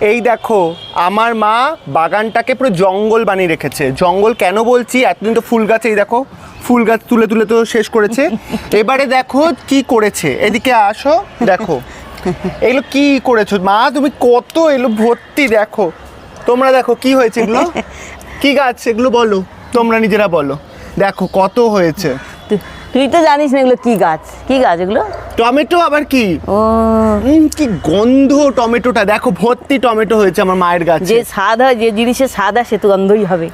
এই দেখো আমার মা বাগানটাকে পুরো জঙ্গল বানিয়ে রেখেছে। জঙ্গল কেন বলছি, এতদিন তো ফুল গাছ, এই দেখো ফুল গাছ তুলে তুলে তো শেষ করেছে। এবারে দেখো কি করেছে, এদিকে আসো দেখো এগুলো কি করেছো মা তুমি, কত এগুলো ভর্তি। দেখো তোমরা দেখো কি হয়েছে, এগুলো কি গাছ এগুলো বলো, তোমরা নিজেরা বলো। দেখো কত হয়েছে। তুই তো জানিস না এগুলো কি গাছ, কি গাছ এগুলো? টমেটো আবার কি? ও কি গন্ধ টমেটোটা, দেখো ভর্তি টমেটো হয়েছে আমার মায়ের গাছে। যে স্বাদ হয়, যে জিনিসের স্বাদ হয় সে তো গন্ধই হবে।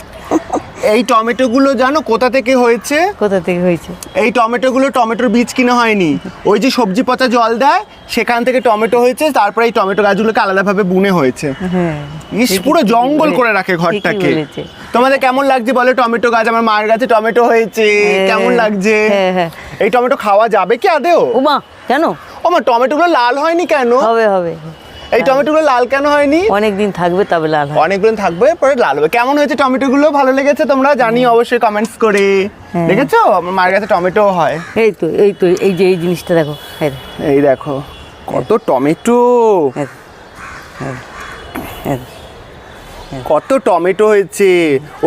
এই টমেটোগুলো জানো কোথা থেকে হয়েছে? কোথা থেকে হয়েছে? এই টমেটোগুলো টমেটোর বীজ কিনা হয়নি, ওই যে সবজি পচা জল দেয় সেখান থেকে টমেটো হয়েছে, তারপরে এই টমেটো গাছগুলোকে আলাদাভাবে বুনে হয়েছে। হ্যাঁ, ইস পুরো জঙ্গল করে রাখে ঘরটাকে। তোমাদের কেমন লাগছে বলো টমেটো গাছ? আমার মায়ের গাছে টমেটো হয়েছে, কেমন লাগছে? হ্যাঁ। এই টমেটো খাওয়া যাবে কি আদেও? ওমা কেন? আমার টমেটোগুলো লাল হয়নি কেন? হবে হবে। এই টমেটোগুলো লাল কেন হয়নি? অনেকদিন থাকবে তবে লাল হয়। অনেকদিন থাকবে পরে লাল হবে। কেমন হয়েছে টমেটোগুলো? ভালো লেগেছে? তোমরা জানিও অবশ্যই কমেন্টস করে। দেখেছো আমার মায়ের কাছে টমেটো হয়। এই তো এই যে এই জিনিসটা দেখো, এই দেখো কত টমেটো, কত টমেটো হয়েছে।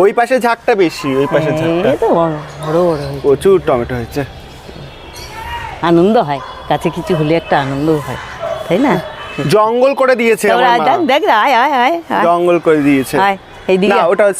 ওই পাশে ঝাড়টা বেশি, ওই পাশে ঝাড়টা এই তো বড় বড় হয়েছে। প্রচুর টমেটো হয়েছে। আনন্দ হয়, কাছে কিছু হলে একটা আনন্দ হয়, তাই না? জঙ্গল করে দিয়েছে আমার মা। দেখ আয় আয় আয় জঙ্গল করে দিয়েছে। আয় এইদিকে না ওটা